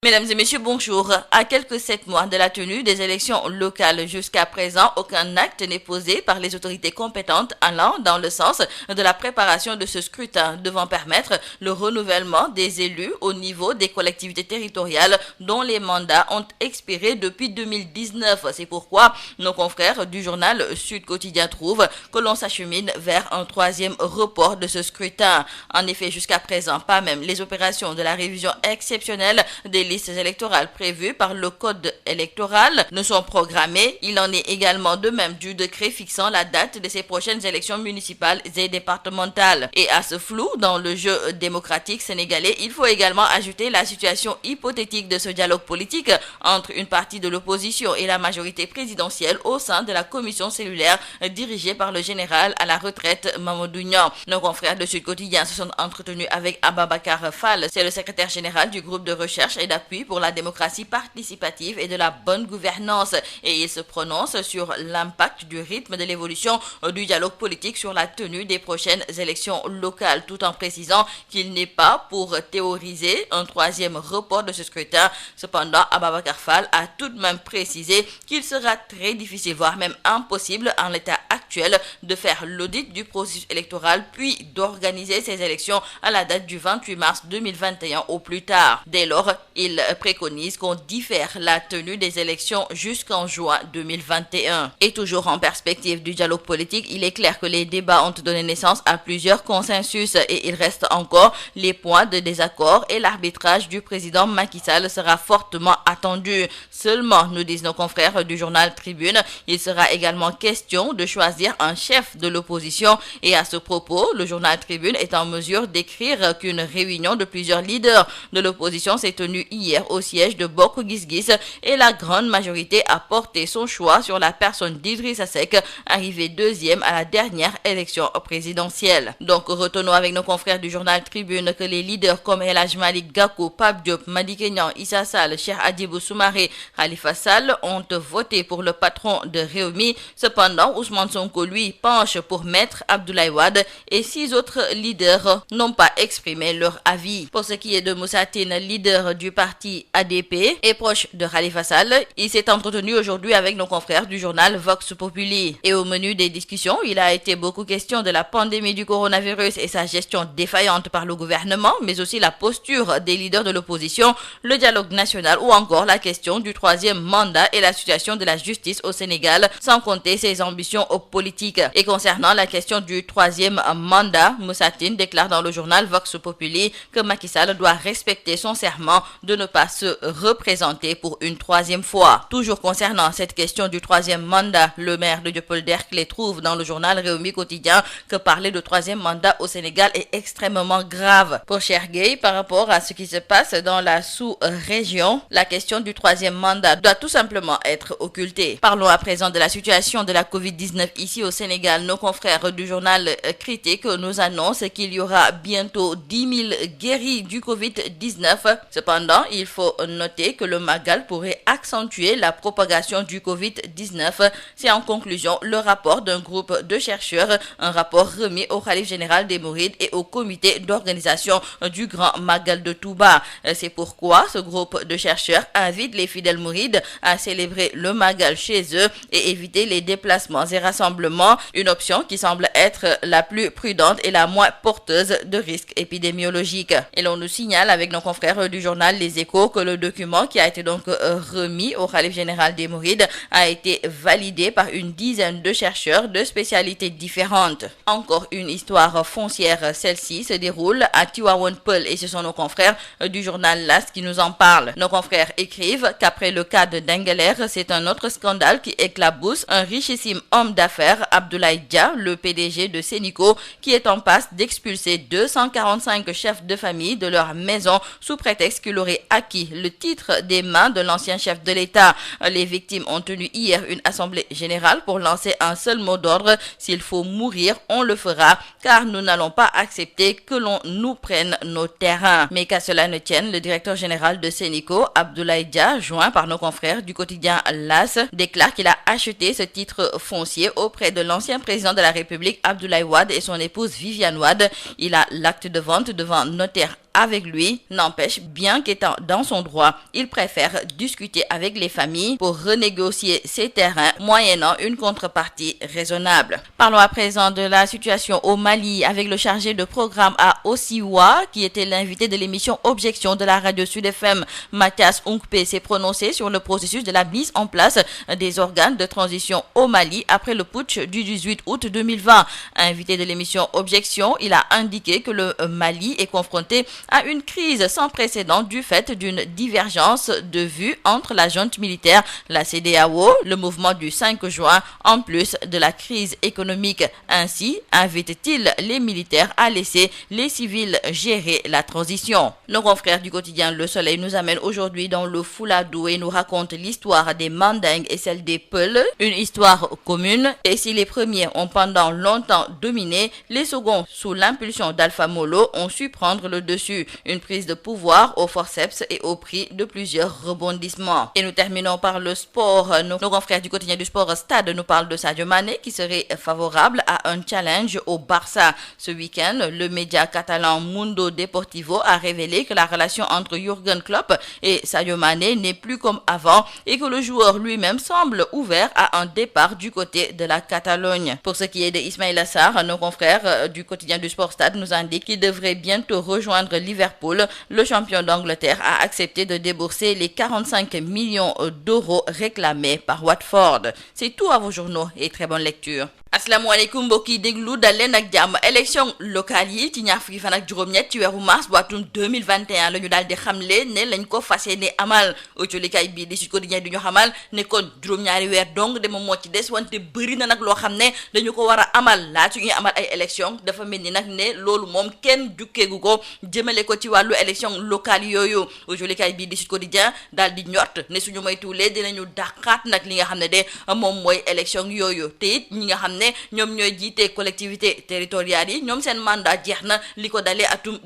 Mesdames et messieurs, bonjour. À quelques 7 mois de la tenue des élections locales, jusqu'à présent, aucun acte n'est posé par les autorités compétentes allant dans le sens de la préparation de ce scrutin devant permettre le renouvellement des élus au niveau des collectivités territoriales dont les mandats ont expiré depuis 2019. C'est pourquoi nos confrères du journal Sud Quotidien trouvent que l'on s'achemine vers un troisième report de ce scrutin. En effet, jusqu'à présent, pas même les opérations de la révision exceptionnelle des listes électorales prévues par le code électoral ne sont programmées. Il en est également de même du décret fixant la date de ces prochaines élections municipales et départementales. Et à ce flou dans le jeu démocratique sénégalais, il faut également ajouter la situation hypothétique de ce dialogue politique entre une partie de l'opposition et la majorité présidentielle au sein de la commission cellulaire dirigée par le général à la retraite Mamadou Niang. Nos confrères de Sud Quotidien se sont entretenus avec Ababacar Fall, c'est le secrétaire général du groupe de recherche et d'appui pour la démocratie participative et de la bonne gouvernance, et il se prononce sur l'impact du rythme de l'évolution du dialogue politique sur la tenue des prochaines élections locales, tout en précisant qu'il n'est pas pour théoriser un troisième report de ce scrutin. Cependant, Ababacar Fall a tout de même précisé qu'il sera très difficile, voire même impossible en l'état actuel, de faire l'audit du processus électoral puis d'organiser ces élections à la date du 28 mars 2021 au plus tard. Dès lors, il préconise qu'on diffère la tenue des élections jusqu'en juin 2021. Et toujours en perspective du dialogue politique, il est clair que les débats ont donné naissance à plusieurs consensus et il reste encore les points de désaccord et l'arbitrage du président Macky Sall sera fortement attendu. Seulement, nous disent nos confrères du journal Tribune, il sera également question de choisir un chef de l'opposition, et à ce propos, le journal Tribune est en mesure d'écrire qu'une réunion de plusieurs leaders de l'opposition s'est tenue hier au siège de Bokk Gis Gis et la grande majorité a porté son choix sur la personne d'Idrissa Seck, arrivé deuxième à la dernière élection présidentielle. Donc retenons avec nos confrères du journal Tribune que les leaders comme El Hadj Malick Gakou, Pape Diop, Madické Niang, Issa Sall, Cheikh Hadjibou Soumaré, Khalifa Sall ont voté pour le patron de Rewmi. Cependant, Ousmane Sonko lui penche pour Maître Abdoulaye Wade et 6 autres leaders n'ont pas exprimé leur avis. Pour ce qui est de Moussa Tine, leader du parti ADP et proche de Khalifa Sall, il s'est entretenu aujourd'hui avec nos confrères du journal Vox Populi. Et au menu des discussions, il a été beaucoup question de la pandémie du coronavirus et sa gestion défaillante par le gouvernement, mais aussi la posture des leaders de l'opposition, le dialogue national ou encore la question du troisième mandat et la situation de la justice au Sénégal, sans compter ses ambitions politiques. Et concernant la question du troisième mandat, Moussa Tine déclare dans le journal Vox Populi que Macky Sall doit respecter son serment de ne pas se représenter pour une troisième fois. Toujours concernant cette question du troisième mandat, le maire de Dieuppeul-Derklé trouve dans le journal Rewmi Quotidien que parler de troisième mandat au Sénégal est extrêmement grave. Pour Cheikh Gueye, par rapport à ce qui se passe dans la sous-région, la question du troisième mandat doit tout simplement être occultée. Parlons à présent de la situation de la Covid-19 ici au Sénégal. Nos confrères du journal Critique nous annoncent qu'il y aura bientôt 10 000 guéris du Covid-19. Cependant, il faut noter que le Magal pourrait accentuer la propagation du Covid-19. C'est en conclusion le rapport d'un groupe de chercheurs, un rapport remis au Khalife général des Mourides et au comité d'organisation du Grand Magal de Touba. C'est pourquoi ce groupe de chercheurs invite les fidèles Mourides à célébrer le Magal chez eux et éviter les déplacements et rassemblements, une option qui semble être la plus prudente et la moins porteuse de risques épidémiologiques. Et l'on nous signale avec nos confrères du journal Les Échos que le document qui a été donc remis au Khalife général des Mourides a été validé par une dizaine de chercheurs de spécialités différentes. Encore une histoire foncière, celle-ci se déroule à Tivaouane Peulh et ce sont nos confrères du journal L'As qui nous en parlent. Nos confrères écrivent qu'après le cas de Dengueler, c'est un autre scandale qui éclabousse un richissime homme d'affaires, Abdoulaye Dia, le PDG de Sénico, qui est en passe d'expulser 245 chefs de famille de leur maison sous prétexte qu'il aurait acquis le titre des mains de l'ancien chef de l'État. Les victimes ont tenu hier une assemblée générale pour lancer un seul mot d'ordre: s'il faut mourir, on le fera, car nous n'allons pas accepter que l'on nous prenne nos terrains. Mais qu'à cela ne tienne, le directeur général de Sénico, Abdoulaye Dia, joint par nos confrères du quotidien L'As, déclare qu'il a acheté ce titre foncier auprès de l'ancien président de la République Abdoulaye Wade et son épouse Viviane Wade. Il a l'acte de vente devant notaire avec lui. N'empêche, bien qu'étant dans son droit, il préfère discuter avec les familles pour renégocier ces terrains moyennant une contrepartie raisonnable. Parlons à présent de la situation au Mali avec le chargé de programme à Osiwa qui était l'invité de l'émission Objection de la radio Sud FM. Mathias Unkpe s'est prononcé sur le processus de la mise en place des organes de transition au Mali après le putsch du 18 août 2020. Invité de l'émission Objection, il a indiqué que le Mali est confronté à une crise sans précédent du fait d'une divergence de vues entre la junte militaire, la CEDEAO, le mouvement du 5 juin, en plus de la crise économique. Ainsi, invite-t-il les militaires à laisser les civils gérer la transition. Nos confrères du quotidien Le Soleil nous amènent aujourd'hui dans le Fouladou et nous racontent l'histoire des Mandingues et celle des Peuls, une histoire commune. Et si les premiers ont pendant longtemps dominé, les seconds, sous l'impulsion d'Alpha Molo, ont su prendre le dessus. Une prise de pouvoir au forceps et au prix de plusieurs rebondissements. Et nous terminons par le sport. Nos confrères du quotidien du sport Stade nous parlent de Sadio Mané qui serait favorable à un challenge au Barça. Ce week-end, le média catalan Mundo Deportivo a révélé que la relation entre Jürgen Klopp et Sadio Mané n'est plus comme avant et que le joueur lui-même semble ouvert à un départ du côté de la Catalogne. Pour ce qui est de Ismaïla Sarr, nos confrères du quotidien du sport Stade nous indiquent qu'il devrait bientôt rejoindre Liverpool. Le champion d'Angleterre a accepté de débourser les 45 millions d'euros réclamés par Watford. C'est tout à vos journaux et très bonne lecture. asalaamaaleykum mbokk yi déglu dal leen ak jàmm élection locale yi ci ñaar fukki fan ak juróom-ñett ci weeru mars bu atum 2021 la ñu daal di xamle ne lañ ko fas yéene amal autolikaay bii di Sud Quotidien di ñu xamal ne kon juróom-ñaari weer dong de moom moo ci des wante bëri na nag loo xam ne dañu ko war a amal laatu ñuy amal ay élection dafa mel ni nag ne loolu moom kenn jukkeegu ko jëmale ko ci wàllu élection locale yooyu autolikaay bii di Sud Quotidien daal di ñott ne suñu moytuwulee dinañu dàqaat nag li nga xam ne de moom mooy élection yooyu te it ñi nga xam ne ñoom ñooy jiite collectivité territoriales yi ñoom seen mandat jeex na li ko dalee atum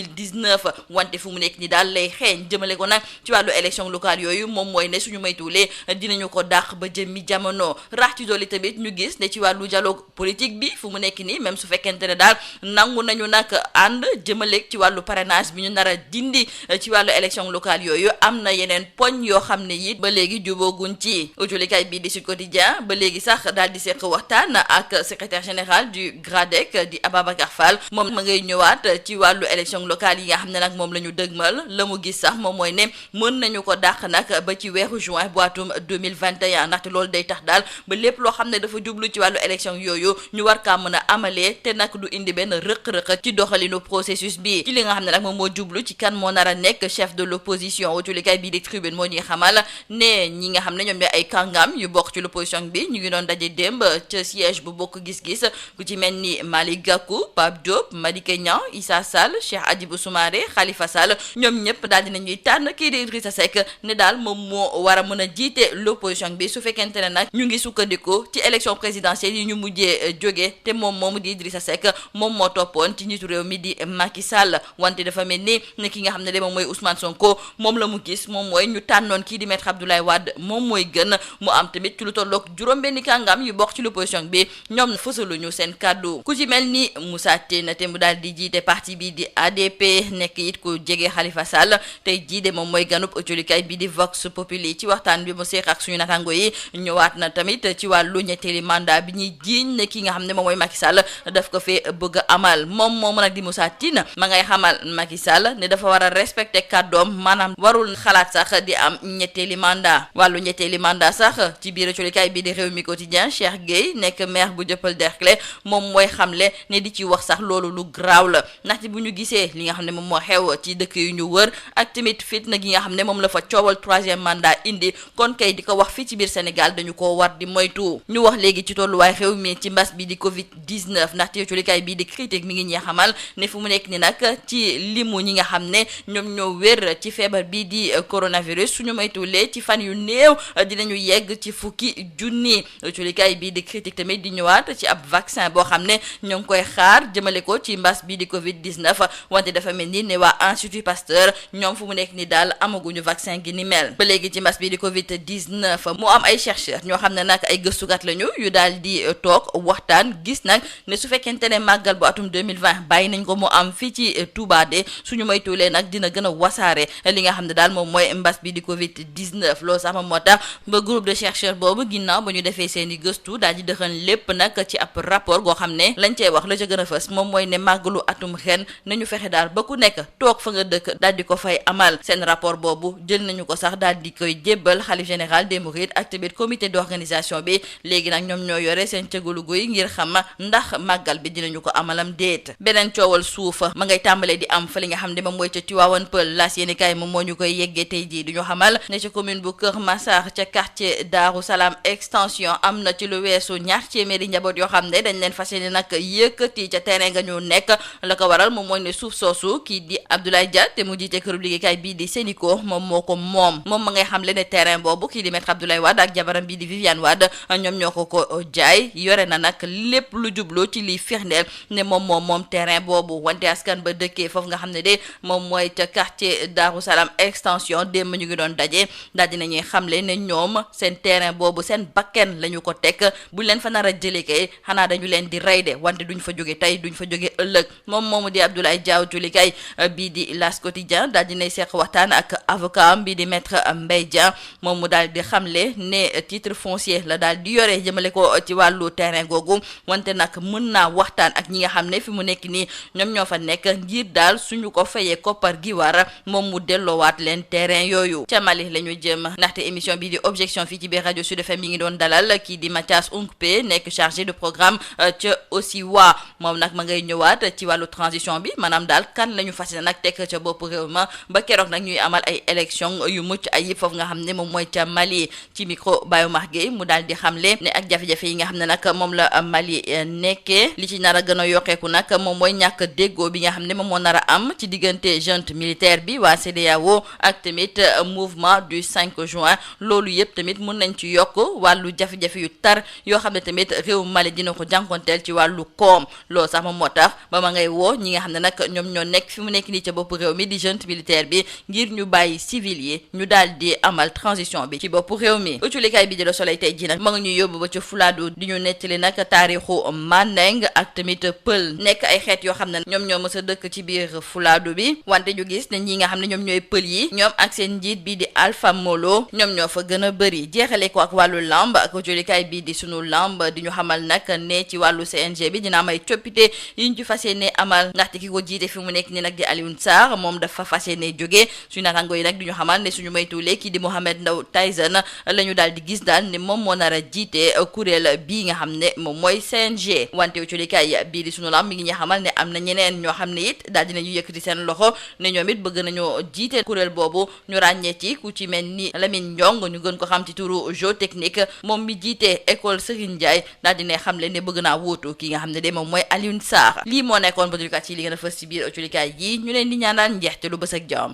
2019 wante fu mu nekk ni daal lay xeeñ jëmale ko nag ci wàllu élection locale yooyu moom mooy ne suñu moytuwulee dinañu ko dàq ba jëmmi jamono rax ci dolli tamit ñu gis ne ci wàllu dialogue politique bi fu mu nekk nii même su fekkente ne daal nangu nañu nag ànd jëmale ci wàllu parrainage bi ñu nar a dindi ci wàllu élection locale yooyu am na yeneen poñ yoo xam ne it ba léegi jubooguñ ci autolikaay bii di Sud Quotidien ba léegi sax daal di seq waxtaan ak secrétaire général du GRADEC di Ababacar Fall moom ma ngay ñëwaat ci wàllu élection locale yi nga xam ne nag moom la ñu dëgmal la mu gis sax moom mooy ne mën nañu ko dàq nag ba ci weeru juin bu atum 2021 ndaxte loolu day tax daal ba lépp loo xam ne dafa jublu ci wàllu élection yooyu ñu war kaa mën a amalee te nag du indi benn rëq-rëq ci doxalinu processus bi ci li nga xam ne nag moom moo jublu ci kan moo nar a nekk chef de l'opposition autolikaay bii di Tribune moo ñuy xamal ne ñi nga xam ne ñoom ñooy ay kàngam yu bokk ci l'opposition bi ñu ngi doon daje démb ca siège bu bokk gis-gis ku ci mel ni Malick Gakou, Pape Diop, Madické Niang, Issa Sall, Cheikh Hadjibou Soumaré, Khalifa Sall ñoom ñëpp daal dinañuy tànn kii di Idrissa Seck ne daal moom moo war a mën a jiite l'opposition bi su fekkente ne nag ñu ngi sukkandiku ci élection présidentielle yi ñu mujjee jóge te moom moomu di Idrissa Seck moom moo toppoon ci njiitu réew mi di Macky Sall wante dafa mel ni ne ki nga xam ne de moom mooy Ousmane Sonko moom la mu gis moom mooy ñu tànnoon kii di Maître Abdoulaye Wade moom mooy gën mu am tamit ci lu tolloog juróom-benni kàngam yu bokk ci l'opposition bi ñoom fësaluñu seen kàddu ku ci mel ni Moussa Tine te mu daal di jiite parti bi di ADP nekk it ku jege Khalifa Sall tey jiite moom mooy ganub autolikaay bi di Vox Populi ci waxtaan bi mu seeq ak suñu natango yi ñëwaat na tamit ci wàllu ñetteeli mandat bi ñuy jiiñ ne ki nga xam ne moom mooy Macky Sall daf ko fee bëgg a amal moom nag di Moussa Tine ma ngay xamal Macky Sall ne dafa war a respecter kàddoom maanaam warul xalaat sax di am ñetteeli mandat wàllu ñetteeli mandat sax ci biir autolikaay bi di Rewmi Quotidien Cheikh Gueye nekk maire bu Dieuppeul Derklé moom mooy xamle ne di ci wax sax loolu lu graaw la ndaxte bu ñu gisee li nga xam ne moom moo xew ci dëkk yu ñu wër ak tamit fitna gi nga xam ne moom la fa coowal 3e mandat indi kon kay di ko wax fii ci biir Sénégal dañu ko war di moytu ñu wax léegi ci tolluwaay xew mi ci mbas bi di Covid-19 ndaxte culikaay bii di critique mi ngi ñee xamal ne fu mu nekk ni nag ci limu ñi nga xam ne ñoom ñoo wér ci feebar bii di coronavirus suñu moytuwulee ci fan yu néew dinañu yegg ci fukki junni culikaay bii di critique tamit di ñëwaat ci ab vaccin boo xam ne ñoo ngi koy xaar jëmale ko ci mbas bi di Covid 19 wante dafa mel ni ne waa Institut Pasteur ñoom fu mu nekk ni daal amaguñu vaccin gi ni mel ba léegi ci mbas bi di Covid 19 mu am ay chercheurs ñoo xam ne nag ay gëstukat lañu yu daal di toog waxtaan gis nag ne su fekkente ne màggal bu atum 2020 bàyyi nañ ko mu am fii ci Touba de suñu moytuwulee nag dina gën a wasaare li nga xam ne daal moom mooy mbas bi di Covid 19 loolu sax moom moo tax ba groupe de chercheurs boobu ginnaaw ba ñu defee seen i gëstu daal di dëxën lépp nag ci ab rapport goo xam ne lañ cey wax la ca gën a fës moom mooy ne màggalu atum ren nañu fexe daal ba ku nekk toog fa nga dëkk daal di ko fay amal seen rapport boobu jël nañu ko sax daal di koy jébbal xalif général des mourides ak tamit comité d'organisation bi léegi nag ñoom ñoo yore seen cëgalu guy ngir xam ndax màggal bi dinañu ko amalam déet beneen coowal suuf ma ngay tàmbalee di am fa li nga xam ne moom mooy ca Tivaouane Peulh laas yéeni kaay moom moo ñu koy yeggee tey jii du ñu xamal ne ca commune bu Kër Massar ca quartier Darou Salam extension am na ci lu weesu ñaar téeméeri njaboot yoo xam ne dañ leen fas yéene nag yëkkati ca terrain nga ñu nekk la ko waral moom mooy ne suuf soosu kii di Abdoulaye Dia te mu jiite kërub liggéeykaay bii di Sénico moom moo ko moom ma ngay xam le ne terrain boobu kii di maître Abdoulaye Wade ak jabaram bii di Viviane Wade ñoom ñoo ko jaay yore na nag lépp lu jublu ci liy firndeel ne moom terrain boobu wante askan ba dëkkee foofu nga xam ne de moom mooy ca quartier Darou Salam extension démb ñu ngi doon daje daal dinañuy xamle ne ñoom seen terrain boobu seen bakken la ñu ko teg buñ leen fa nar a jëlee kay xanaa dañu leen di rey de wante duñ fa jóge tey duñ fa jóge ëllëg moomu di Abdoulaye Diaw Julikay bii di L'As Quotidien daal dinay seq waxtaan ak avocat am bii di maître Mbaye Dia moom mu daal di xamle ne titre foncier la daal di yore jëmale ko ci wàllu terrain googu wante nag mën naa waxtaan ak ñi nga xam ne fi mu nekk nii ñoom ñoo fa nekk ngir daal suñu ko fayee koppar gi war moom mu delloowaat leen terrain yooyu. ca Mali la ñu jëm ndaxte émission bii di objection fii ci biir rajo Sud FM yi ngi doon dalal kii di Mathias Unkpe nekk chargé de programme ca Osiwa moom nag ma ngay ñëwaat ci wàllu transition bi maanaam daal kan la ñu fas yéene nag teg ca bopp réew ma ba keroog nag ñuy amal ay élection yu mucc ayib foofu nga xam ne moom mooy ca Mali ci micro Bayo Marguey mu daal di xamle ne ak jafe-jafe yi nga xam ne nag moom la Mali nekkee li ci nar a gën a yokkeeku nag moom mooy ñàkk déggoo bi nga xam ne moom moo nar a am ci diggante junte militaire bi waa CEDEAO ak tamit mouvement du 5 juin loolu yëpp tamit mun nañ ci yokk wàllu jafe-jafe yu tar yoo xam ne tamit réew Mali dina ko jànkonteel ci wàllu koom loolu sax moom moo tax ba ma ngay woo ñi nga xam ne nag ñoom ñoo nekk fi mu nekk nii ca bopp réew mi di junte militaire bi ngir ñu bàyyi civil yi ñu daal di amal transition bi ci bopp réew mi uculikaay bi di Le Soleil tey ji nag ma nga ñuy yóbbu ba ca Fuladu di ñu nettali nag taarixu Mandeng ak tamit Pël nekk ay xeet yoo xam ne ñoom ñoo mës a dëkk ci biir Fuladu bi wante ñu gis ne ñi nga xam ne ñoom ñooy pël yi ñoom ak seen njiit bi di Alpha Molo ñoom ñoo fa gën a bëri jeexale ko ak wàllu lamb ak uculikaay bi di sunu lamb di ñu xamal nag ne ci wàllu CNG bi dina am ay coppite yi ñu ci fas yéene amal ndaxte ki ko jiite fi mu nekk ni nag di Alioune Sarr moom dafa fas yéene jógee suñu naataango yi nag di ñu xamal ne suñu moytuwulee kii di Mohamed Ndao Tyson la ñu daal di gis daal ne moom moo nar a jiite kuréel bii nga xam ne moom mooy CNG wante uculikaay bii di sunu lamb mi ngi ñu xamal ne am na ñeneen ñoo xam ne it daal dinañu yëkkati seen loxo ne ñoom it bëgg nañoo jiite kuréel boobu ñu ràññee ci ku ci mel ni Lamine Ndiong ñu gën ko xam ci turu géotechnique moom mi jiite école Serigne Ndiaye daal dina xamle ne bëgg naa wóotu ki nga xam ne de moom mooy Alioune Sarr lii moo nekkoon ba dulkat yi li gën a fës ci biir uculikaay yi ñu leen di ñaanal njeexte lu bës ak jàmm